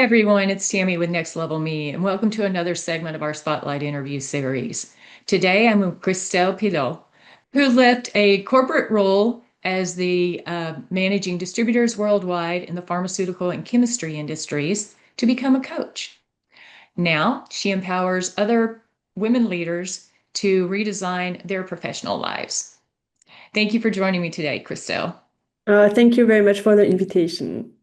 everyone, it's Tammy with Next Level Me, and welcome to another segment of our Spotlight interview series. Today I'm with Christelle Pillot, who left a corporate role as the managing distributors worldwide in the pharmaceutical and chemistry industries to become a coach. Now she empowers other women leaders to redesign their professional lives. Thank you for joining me today, Christelle. Thank you very much for the invitation.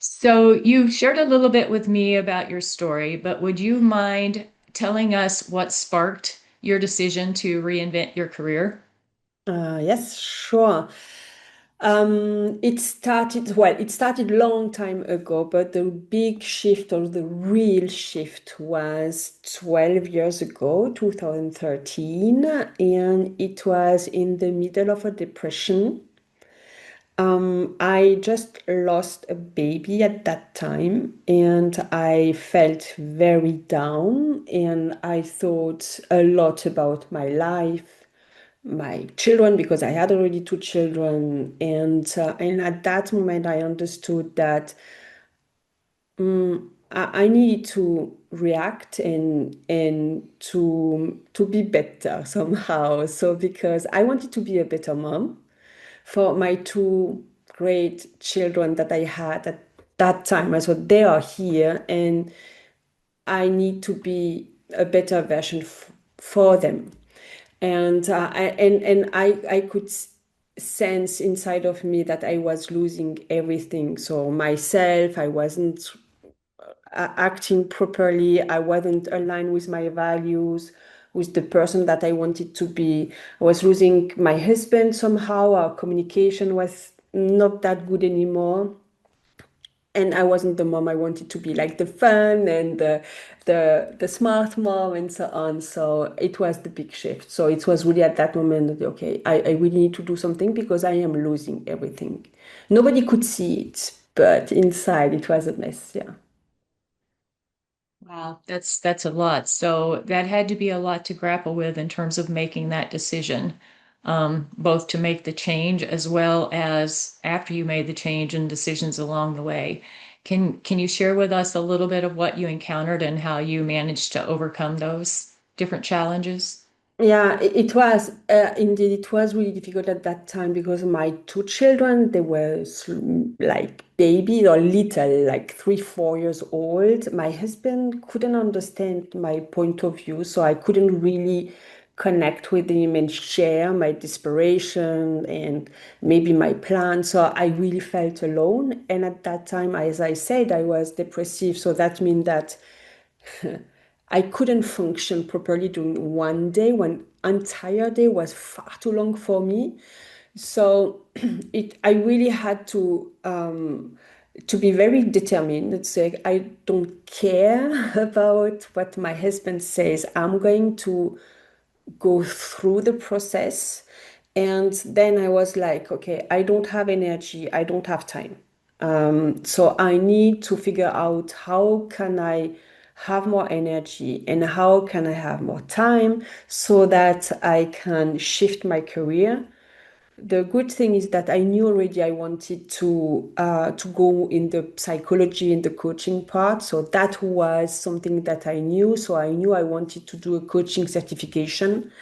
So you shared a little bit with me about your story, but would you mind telling us what sparked your decision to reinvent your career? Yes, sure. It started long time ago, but the big shift or the real shift was 12 years ago, 2013, and it was in the middle of a depression. I just lost a baby at that time, and I felt very down, and I thought a lot about my life, my children, because I had already two children, and at that moment I understood that I needed to react and to be better somehow. So because I wanted to be a better mom for my two great children that I had at that time. I thought they are here and I need to be a better version for them. And I could sense inside of me that I was losing everything. So myself, I wasn't acting properly. I wasn't aligned with my values, with the person that I wanted to be. I was losing my husband somehow. Our communication was not that good anymore. And I wasn't the mom I wanted to be, like the fun and the smart mom and so on. So it was the big shift. So it was really at that moment that, okay, I really need to do something because I am losing everything. Nobody could see it, but inside it was a mess. Yeah. Wow, that's a lot. So that had to be a lot to grapple with in terms of making that decision, both to make the change as well as after you made the change and decisions along the way. Can you share with us a little bit of what you encountered and how you managed to overcome those different challenges? Yeah, it was indeed, it was really difficult at that time because my two children, they were like baby or little, like 3, 4 years old. My husband couldn't understand my point of view, so I couldn't really connect with him and share my desperation and maybe my plan. So I really felt alone. And at that time, as I said, I was depressive. So that means that I couldn't function properly during one day. One entire day was far too long for me. So I really had to be very determined. It's like I don't care about what my husband says. I'm going to go through the process. And then I was like, okay, I don't have energy. I don't have time. So I need to figure out how can I have more energy and how can I have more time so that I can shift my career. The good thing is that I knew already I wanted to go in the psychology and the coaching part. So that was something that I knew. So I knew I wanted to do a coaching certification.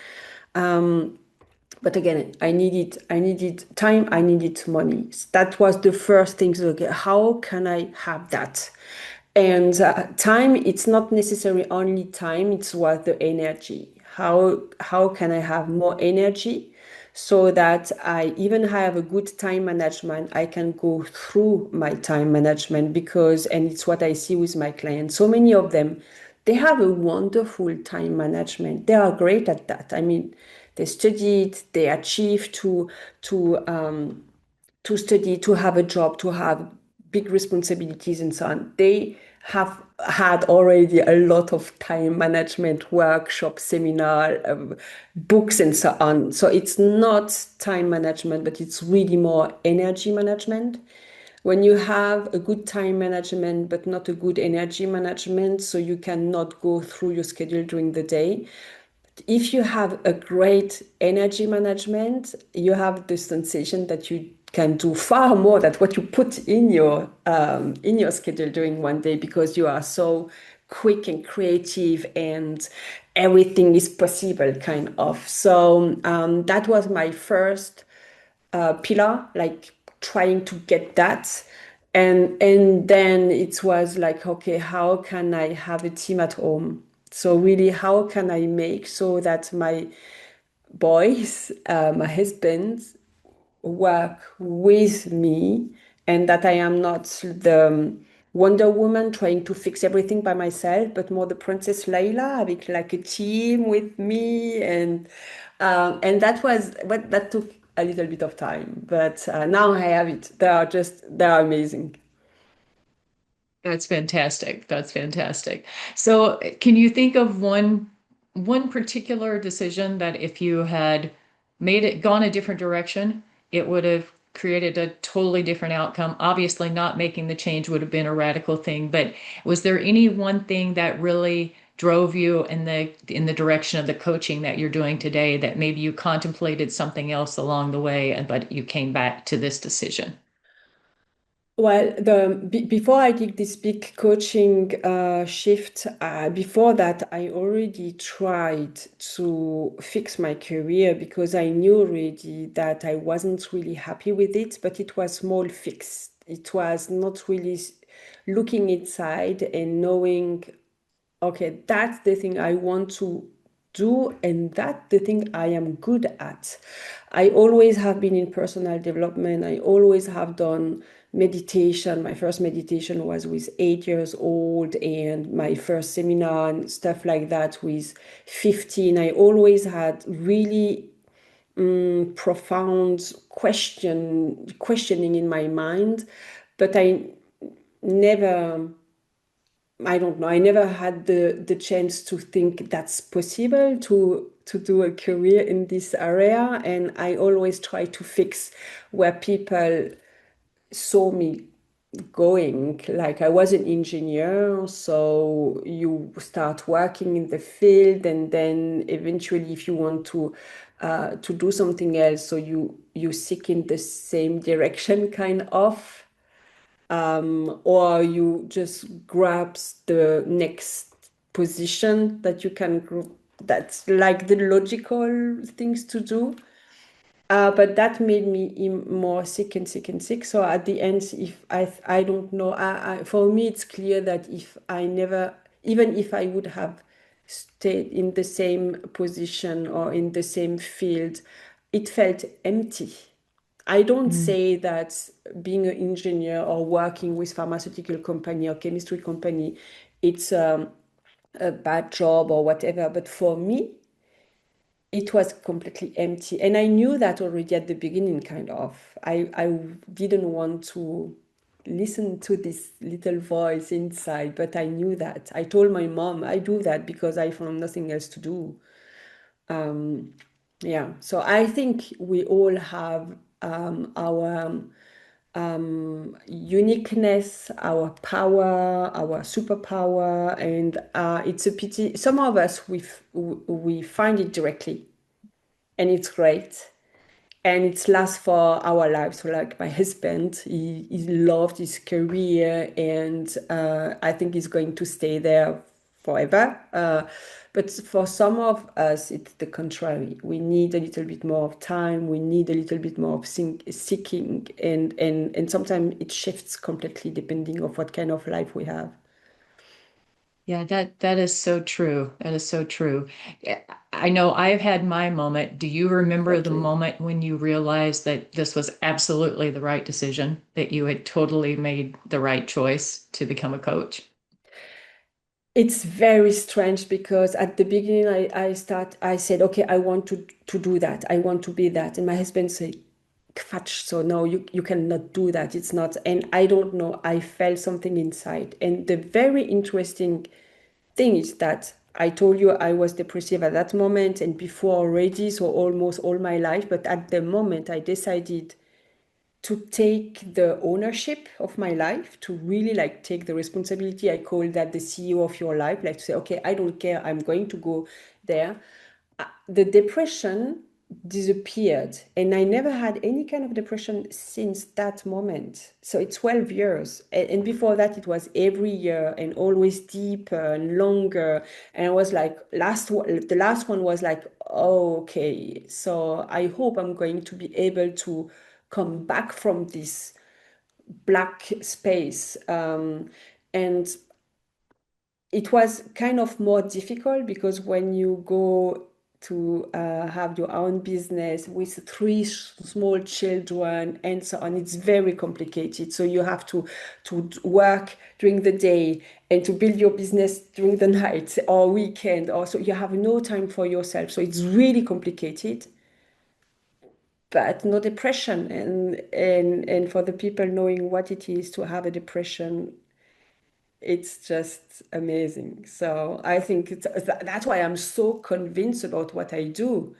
But again, I needed time, I needed money. That was the first thing. So, okay, how can I have that? And time, it's not necessarily only time, it's what the energy. How can I have more energy so that I even have a good time management, I can go through my time management because, and it's what I see with my clients. So many of them, they have a wonderful time management. They are great at that. I mean, they studied, they achieved to study, to have a job, to have big responsibilities and so on. They have had already a lot of time management workshop, seminar, books and so on. So it's not time management, but it's really more energy management. When you have a good time management, but not a good energy management, so you cannot go through your schedule during the day, if you have a great energy management, you have the sensation that you can do far more than what you put in your schedule during one day because you are so quick and creative and everything is possible kind of. So that was my first pillar, like trying to get that. And then it was like, okay, how can I have a team at home? So really, how can I make so that my boys, my husband, work with me and that I am not the Wonder Woman trying to fix everything by myself, but more the Princess Leia having like a team with me and that was what that took a little bit of time, but now I have it. They are amazing. That's fantastic. That's fantastic. So, can you think of one particular decision that if you had made it gone a different direction, it would have created a totally different outcome? Obviously, not making the change would have been a radical thing, but was there any one thing that really drove you in the direction of the coaching that you're doing today that maybe you contemplated something else along the way, but you came back to this decision? Well, before I did this big coaching shift, before that, I already tried to fix my career because I knew already that I wasn't really happy with it, but it was small fix. It was not really looking inside and knowing, okay, that's the thing I want to do, and that's the thing I am good at. I always have been in personal development. I always have done meditation. My first meditation was with 8 years old, and my first seminar and stuff like that with 15. I always had really profound questioning in my mind, but never I don't know. I never had the chance to think that's possible to do a career in this area, and I always try to fix where people saw me going. Like I was an engineer, so you start working in the field, and then eventually, if you want to do something else, so you seek in the same direction, kind of or you just grabs the next position that you can that's like the logical things to do. But that made me more sick and sick and sick. So at the end, if I don't know, for me it's clear that if I never, even if I would have stayed in the same position or in the same field, it felt empty. I don't Mm. say that being an engineer or working with pharmaceutical company or chemistry company, it's a bad job or whatever. But for me, it was completely empty. And I knew that already at the beginning, kind of. I didn't want to listen to this little voice inside, but I knew that. I told my mom I do that because I found nothing else to do. Um, yeah, so I think we all have our uniqueness, our power, our superpower, and it's a pity. Some of us we find it directly, and it's great, and it lasts for our lives. So, like my husband, he loved his career, and I think he's going to stay there forever. But for some of us, it's the contrary. We need a little bit more of time. We need a little bit more of seeking, and sometimes it shifts completely depending of what kind of life we have. Yeah, that is so true. That is so true. Yeah, I know I've had my moment. Do you remember the Exactly. moment when you realized that this was absolutely the right decision, that you had totally made the right choice to become a coach? It's very strange because at the beginning I said, okay, I want to do that. I want to be that. And my husband said, Quatsch, so no, you cannot do that. It's not. And I don't know, I felt something inside. And the very interesting thing is that I told you I was depressive at that moment and before already, so almost all my life. But at the moment I decided to take the ownership of my life, to really like take the responsibility. I call that the CEO of your life, like to say, okay, I don't care, I'm going to go there. The depression, disappeared. And I never had any kind of depression since that moment. So it's 12 years. And before that, it was every year and always deeper and longer. And I was like, the last one was like, oh, okay. So I hope I'm going to be able to come back from this black space. And it was kind of more difficult because when you go to have your own business with three small children and so on, it's very complicated. So you have to work during the day and to build your business during the night or weekend. Also, you have no time for yourself. So it's really complicated, but no depression. And for the people knowing what it is to have a depression, it's just amazing. So I think that's why I'm so convinced about what I do.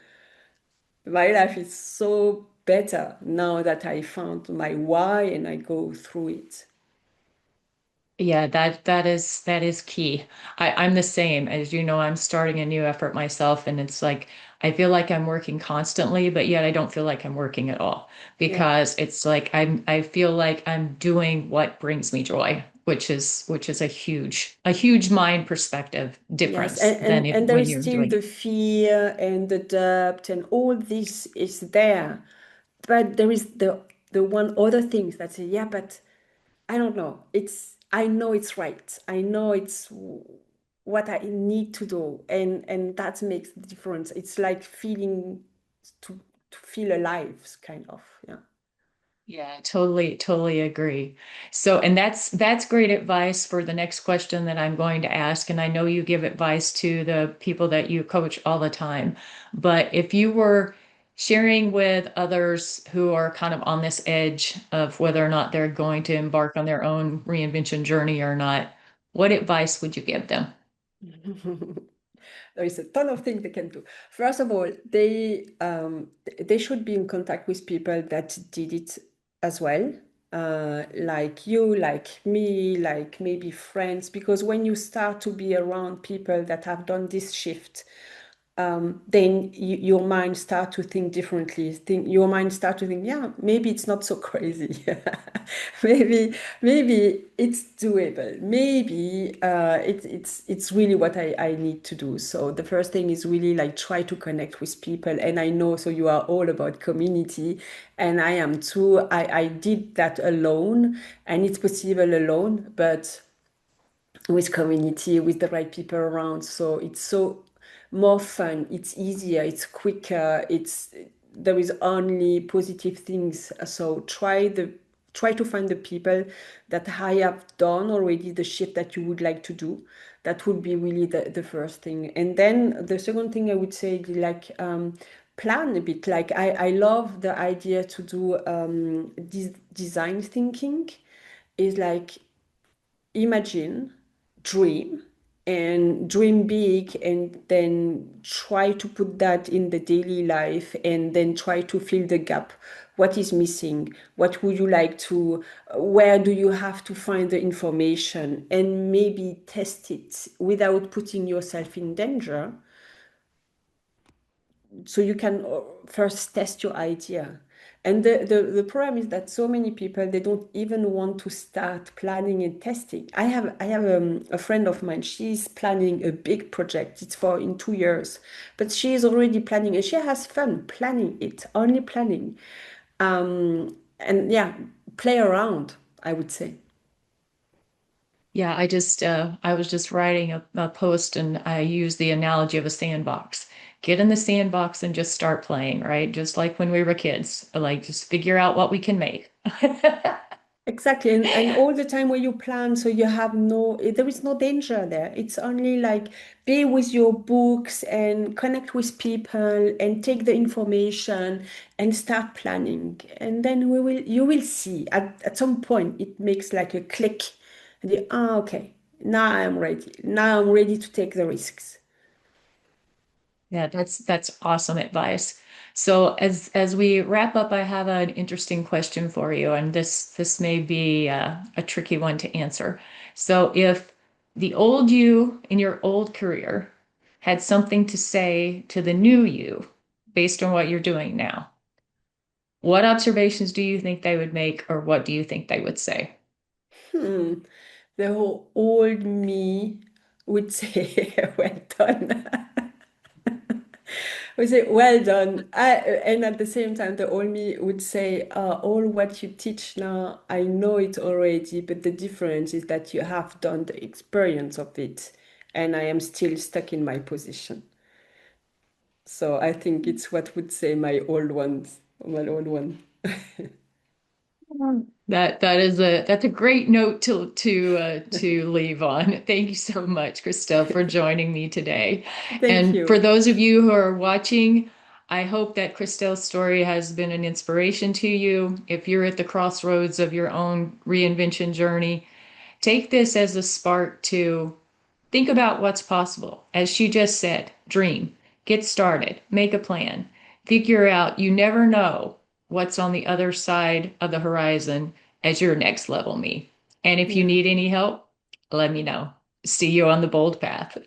My life is so better now that I found my why and I go through it. Yeah, that is key. I'm the same. As you know, I'm starting a new effort myself, and it's like I feel like I'm working constantly, but yet I don't feel like I'm working at all Yeah. because it's like I feel like I'm doing what brings me joy, which is a huge mind perspective Yes. difference And, than and if and there when is you're still doing the it. fear and the doubt and all this is there. But there is the one other thing that say, yeah, but I don't know. I know it's right. I know it's what I need to do. And that makes the difference. It's like feeling to feel alive, kind of. Yeah. Yeah, totally agree. So, and that's great advice for the next question that I'm going to ask. And I know you give advice to the people that you coach all the time. But if you were sharing with others who are kind of on this edge of whether or not they're going to embark on their own reinvention journey or not, what advice would you give them? There is a ton of things they can do. First of all, they should be in contact with people that did it as well, like you, like me, like maybe friends. Because when you start to be around people that have done this shift, then your mind start to think differently. Your mind start to think, yeah, maybe it's not so crazy. Maybe it's doable. Maybe it's really what I need to do. So the first thing is really like try to connect with people. And I know so you are all about community, and I am too. I did that alone, and it's possible alone, but with community, with the right people around. So it's so more fun, it's easier, it's quicker, it's there is only positive things. So try to find the people that I have done already the shift that you would like to do. That would be really the first thing. And then the second thing I would say, like plan a bit. Like I love the idea to do design thinking is like imagine, dream, and dream big, and then try to put that in the daily life, and then try to fill the gap. What is missing? What would you like to, where do you have to find the information? And maybe test it without putting yourself in danger so you can first test your idea. And the problem is that so many people they don't even want to start planning and testing. I have a friend of mine. She's planning a big project. It's for in 2 years, but she is already planning and she has fun planning it. Only planning, and yeah, play around. I would say. Yeah, I was just writing a post and I use the analogy of a sandbox. Get in the sandbox and just start playing, right? Just like when we were kids, like just figure out what we can make. Exactly, and all the time where you plan, so you have no, there is no danger there. It's only like be with your books and connect with people and take the information and start planning. And then you will see at some point it makes like a click. And you, okay, now I'm ready. Now I'm ready to take the risks. Yeah, that's awesome advice. So as we wrap up, I have an interesting question for you, and this may be a tricky one to answer. So if the old you in your old career had something to say to the new you based on what you're doing now, what observations do you think they would make, or what do you think they would say? Hmm. The whole old me would say, well done. Would say, well done. And at the same time, the old me would say, all what you teach now, I know it already, but the difference is that you have done the experience of it, and I am still stuck in my position. So I think it's what would say my old one. That's a great note to leave on. Thank you so much, Christelle, for joining me today. Thank And for you. those of you who are watching, I hope that Christelle's story has been an inspiration to you. If you're at the crossroads of your own reinvention journey, take this as a spark to think about what's possible. As she just said, dream, get started, make a plan, figure out you never know what's on the other side of the horizon as your next level me. And if you Yeah. need any help, let me know. See you on the bold path.